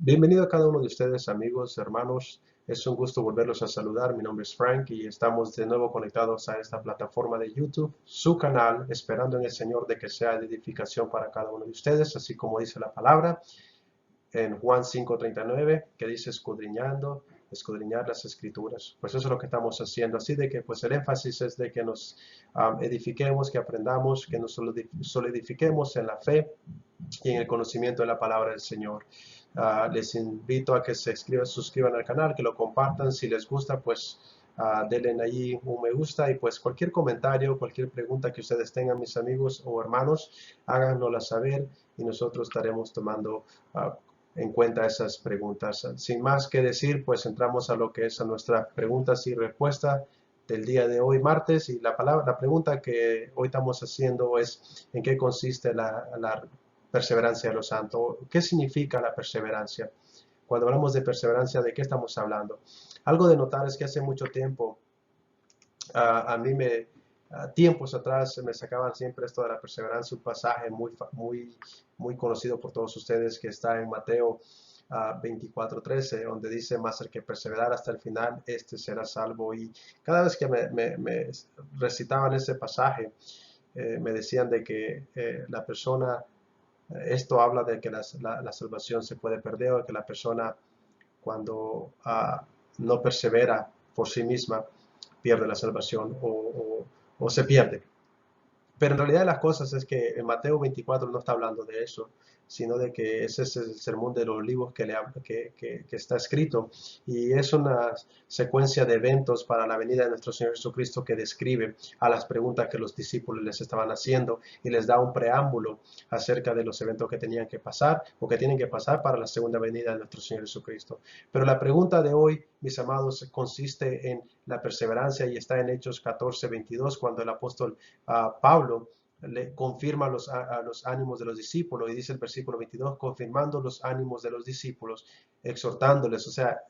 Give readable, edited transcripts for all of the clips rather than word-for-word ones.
Bienvenido a cada uno de ustedes, amigos, hermanos. Es un gusto volverlos a saludar. Mi nombre es Frank y estamos de nuevo conectados a esta plataforma de YouTube, su canal, esperando en el Señor de que sea de edificación para cada uno de ustedes, así como dice la palabra en Juan 5:39, que dice escudriñar las escrituras. Pues eso es lo que estamos haciendo. Así de que pues el énfasis es de que nos edifiquemos, que aprendamos, que nos solidifiquemos en la fe y en el conocimiento de la palabra del Señor. Les invito a que se suscriban al canal, que lo compartan. Si les gusta, pues denle ahí un me gusta y pues cualquier comentario, cualquier pregunta que ustedes tengan, mis amigos o hermanos, háganosla saber y nosotros estaremos tomando en cuenta esas preguntas. Sin más que decir, pues entramos a lo que es a nuestras preguntas y respuestas del día de hoy, martes, y la pregunta que hoy estamos haciendo es ¿en qué consiste la perseverancia de los santos? ¿Qué significa la perseverancia? Cuando hablamos de perseverancia, ¿de qué estamos hablando? Algo de notar es que hace mucho tiempo, a mí tiempos atrás me sacaban siempre esto de la perseverancia, un pasaje muy conocido por todos ustedes que está en Mateo 24:13, donde dice, más el que perseverar hasta el final, este será salvo. Y cada vez que me recitaban ese pasaje, me decían de que la persona, esto habla de que la salvación se puede perder, o que la persona cuando no persevera por sí misma pierde la salvación o se pierde. Pero en realidad las cosas es que en Mateo 24 no está hablando de eso, sino de que ese es el sermón de los olivos que está escrito, y es una secuencia de eventos para la venida de nuestro Señor Jesucristo que describe a las preguntas que los discípulos les estaban haciendo y les da un preámbulo acerca de los eventos que tenían que pasar o que tienen que pasar para la segunda venida de nuestro Señor Jesucristo. Pero la pregunta de hoy, mis amados, consiste en la perseverancia y está en Hechos 14:22, cuando el apóstol Pablo le confirma los ánimos de los discípulos, y dice el versículo 22, confirmando los ánimos de los discípulos, exhortándoles, o sea,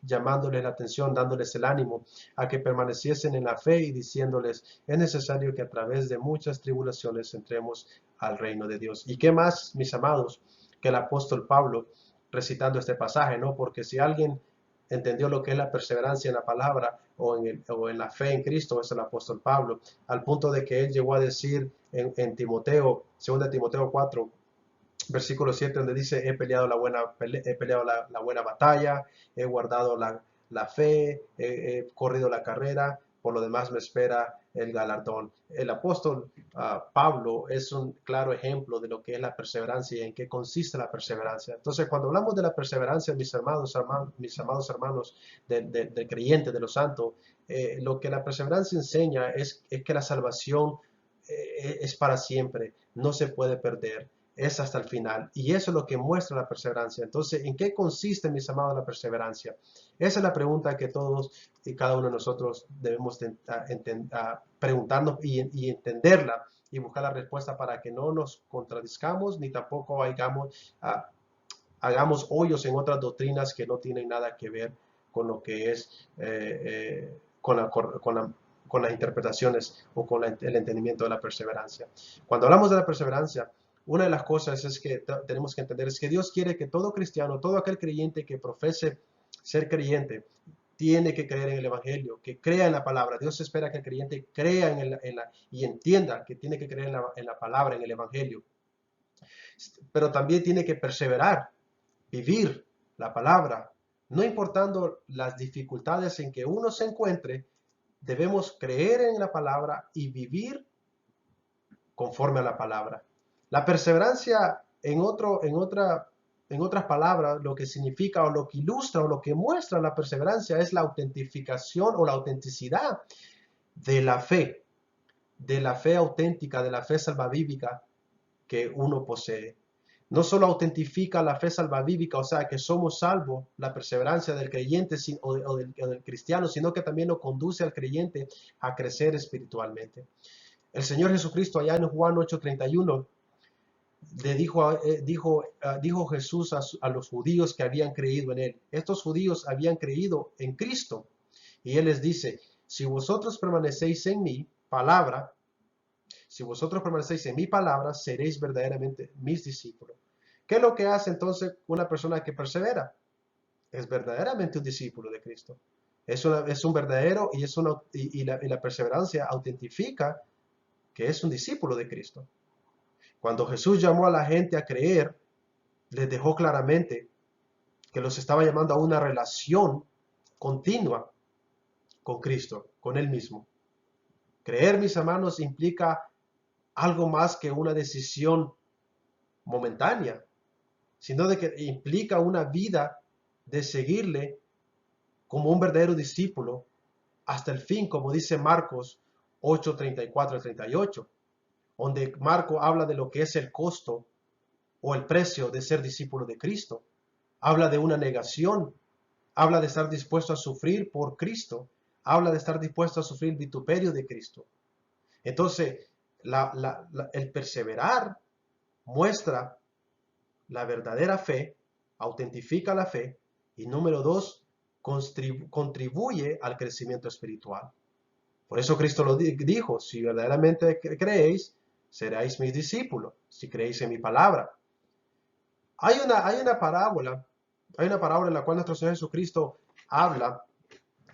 llamándoles la atención, dándoles el ánimo a que permaneciesen en la fe y diciéndoles, es necesario que a través de muchas tribulaciones entremos al reino de Dios. ¿Y qué más, mis amados, que el apóstol Pablo recitando este pasaje, ¿no? Porque si alguien entendió lo que es la perseverancia en la palabra o en la fe en Cristo, es el apóstol Pablo, al punto de que él llegó a decir en Timoteo, 2 Timoteo 4, versículo 7, donde dice, he peleado la buena batalla, he guardado la fe, he corrido la carrera, por lo demás me espera el galardón. El apóstol Pablo es un claro ejemplo de lo que es la perseverancia y en qué consiste la perseverancia. Entonces, cuando hablamos de la perseverancia, mis amados hermanos del creyente, de los santos, lo que la perseverancia enseña es que la salvación es para siempre, no se puede perder, es hasta el final. Y eso es lo que muestra la perseverancia. Entonces, ¿en qué consiste, mis amados, la perseverancia? Esa es la pregunta que todos y cada uno de nosotros debemos preguntarnos y entenderla y buscar la respuesta para que no nos contradizcamos ni tampoco hagamos hoyos en otras doctrinas que no tienen nada que ver con lo que es con las interpretaciones o con el entendimiento de la perseverancia. Cuando hablamos de la perseverancia, una de las cosas es que tenemos que entender es que Dios quiere que todo cristiano, todo aquel creyente que profese ser creyente, tiene que creer en el Evangelio, que crea en la palabra. Dios espera que el creyente crea y entienda que tiene que creer en la palabra, en el Evangelio. Pero también tiene que perseverar, vivir la palabra. No importando las dificultades en que uno se encuentre, debemos creer en la palabra y vivir conforme a la palabra. La perseverancia, en otras palabras, lo que significa o lo que ilustra o lo que muestra la perseverancia es la autentificación o la autenticidad de la fe auténtica, de la fe salvavívica que uno posee. No solo autentifica la fe salvavívica, o sea, que somos salvos, la perseverancia del creyente o del cristiano, sino que también lo conduce al creyente a crecer espiritualmente. El Señor Jesucristo, allá en Juan 8:31, le dijo Jesús a los judíos que habían creído en él. Estos judíos habían creído en Cristo. Y él les dice, si vosotros permanecéis en mi palabra, seréis verdaderamente mis discípulos. ¿Qué es lo que hace entonces una persona que persevera? Es verdaderamente un discípulo de Cristo. Es un verdadero y la perseverancia autentifica que es un discípulo de Cristo. Cuando Jesús llamó a la gente a creer, les dejó claramente que los estaba llamando a una relación continua con Cristo, con Él mismo. Creer, mis hermanos, implica algo más que una decisión momentánea, sino de que implica una vida de seguirle como un verdadero discípulo hasta el fin, como dice Marcos 8, 34 al 38, donde Marco habla de lo que es el costo o el precio de ser discípulo de Cristo. Habla de una negación, habla de estar dispuesto a sufrir por Cristo, habla de estar dispuesto a sufrir el vituperio de Cristo. Entonces, el perseverar muestra la verdadera fe, autentifica la fe, y número dos, contribuye al crecimiento espiritual. Por eso Cristo lo dijo, si verdaderamente creéis, seréis mis discípulos, si creéis en mi palabra. Hay una parábola en la cual nuestro Señor Jesucristo habla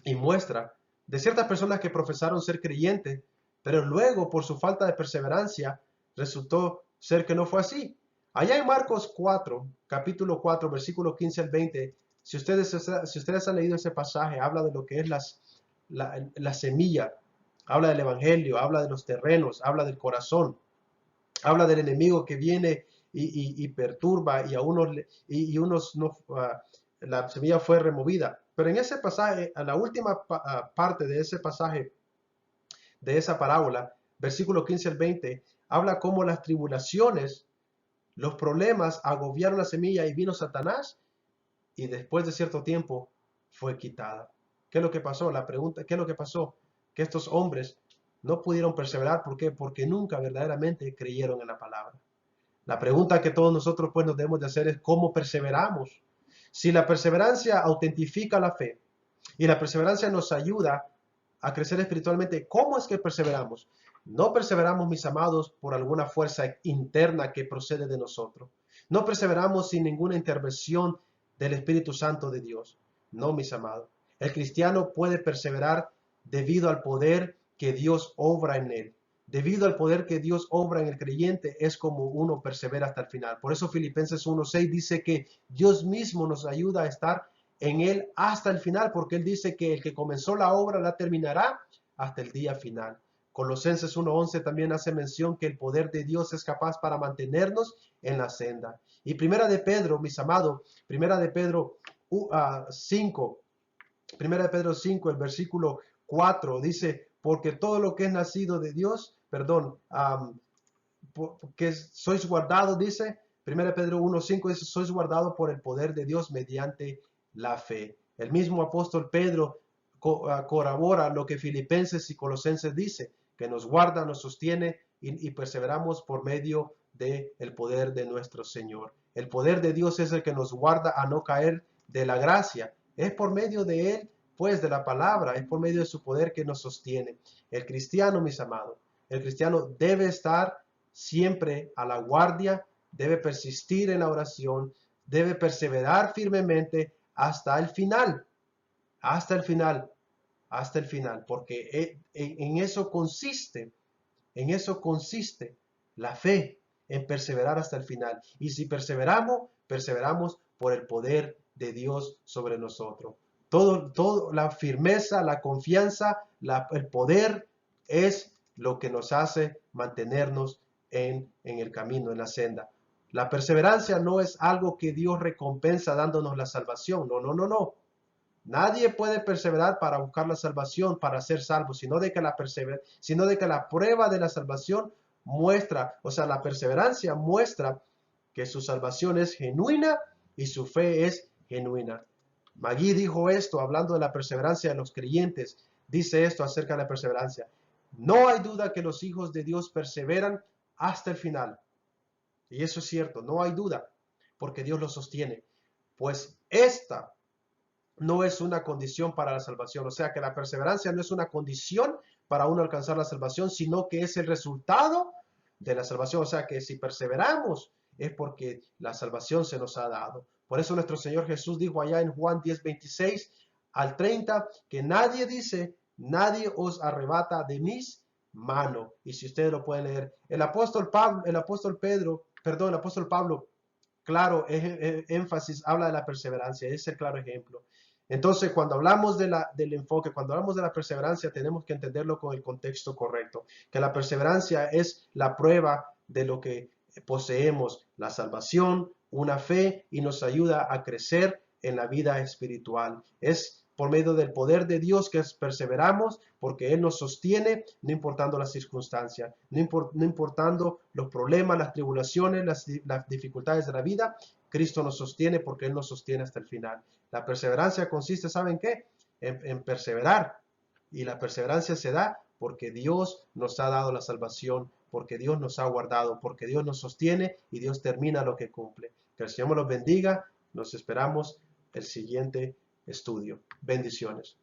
y muestra de ciertas personas que profesaron ser creyentes, pero luego por su falta de perseverancia resultó ser que no fue así. Allá en Marcos 4, capítulo 4, versículo 15 al 20, si ustedes han leído ese pasaje, habla de lo que es la semilla, habla del evangelio, habla de los terrenos, habla del corazón, habla del enemigo que viene y perturba y unos no, la semilla fue removida. Pero en ese pasaje, a la última parte de ese pasaje, de esa parábola, versículo 15 al 20, habla cómo las tribulaciones, los problemas agobiaron la semilla y vino Satanás y después de cierto tiempo fue quitada. ¿Qué es lo que pasó? La pregunta, ¿qué es lo que pasó? Que estos hombres no pudieron perseverar. ¿Por qué? Porque nunca verdaderamente creyeron en la palabra. La pregunta que todos nosotros pues nos debemos de hacer es ¿cómo perseveramos? Si la perseverancia autentifica la fe y la perseverancia nos ayuda a crecer espiritualmente, ¿cómo es que perseveramos? No perseveramos, mis amados, por alguna fuerza interna que procede de nosotros. No perseveramos sin ninguna intervención del Espíritu Santo de Dios. No, mis amados. El cristiano puede perseverar debido al poder que Dios obra en él. Debido al poder que Dios obra en el creyente, es como uno persevera hasta el final. Por eso Filipenses 1:6 dice que Dios mismo nos ayuda a estar en él hasta el final, porque él dice que el que comenzó la obra la terminará hasta el día final. Colosenses 1:11 también hace mención que el poder de Dios es capaz para mantenernos en la senda. Y Primera de Pedro, mis amados, Primera de Pedro 5, Primera de Pedro 5, el versículo 4 dice, porque todo lo que es nacido de Dios, que sois guardados, dice, Primera de Pedro 1:5 dice, sois guardados por el poder de Dios mediante la fe. El mismo apóstol Pedro corrobora lo que Filipenses y Colosenses dice, que nos guarda, nos sostiene y perseveramos por medio del poder de nuestro Señor. El poder de Dios es el que nos guarda a no caer de la gracia. Es por medio de Él, pues, de la palabra, es por medio de su poder que nos sostiene. El cristiano, mis amados, el cristiano debe estar siempre a la guardia, debe persistir en la oración, debe perseverar firmemente hasta el final, hasta el final, hasta el final, porque en eso consiste la fe, en perseverar hasta el final. Y si perseveramos por el poder de Dios sobre nosotros. Todo la firmeza, la confianza, el poder es lo que nos hace mantenernos en el camino, en la senda. La perseverancia no es algo que Dios recompensa dándonos la salvación. No, no, no, no. Nadie puede perseverar para buscar la salvación, para ser salvo, sino de que la prueba de la salvación muestra, o sea, la perseverancia muestra que su salvación es genuina y su fe es genuina. Magui dijo esto, hablando de la perseverancia de los creyentes, dice esto acerca de la perseverancia. No hay duda que los hijos de Dios perseveran hasta el final. Y eso es cierto, no hay duda, porque Dios los sostiene. Pues esta no es una condición para la salvación. O sea que la perseverancia no es una condición para uno alcanzar la salvación, sino que es el resultado de la salvación. O sea que si perseveramos es porque la salvación se nos ha dado. Por eso nuestro Señor Jesús dijo allá en Juan 10:26 al 30, que nadie dice, nadie os arrebata de mis manos. Y si ustedes lo pueden leer, el apóstol Pablo, claro, énfasis, habla de la perseverancia, es el claro ejemplo. Entonces, cuando hablamos del enfoque, cuando hablamos de la perseverancia, tenemos que entenderlo con el contexto correcto, que la perseverancia es la prueba de lo que poseemos, la salvación, una fe, y nos ayuda a crecer en la vida espiritual. Es por medio del poder de Dios que perseveramos, porque Él nos sostiene, no importando las circunstancias, no importando los problemas, las tribulaciones, las dificultades de la vida. Cristo nos sostiene porque Él nos sostiene hasta el final. La perseverancia consiste, ¿saben qué? En perseverar. Y la perseverancia se da porque Dios nos ha dado la salvación, porque Dios nos ha guardado, porque Dios nos sostiene y Dios termina lo que cumple. Que el Señor los bendiga. Nos esperamos el siguiente estudio. Bendiciones.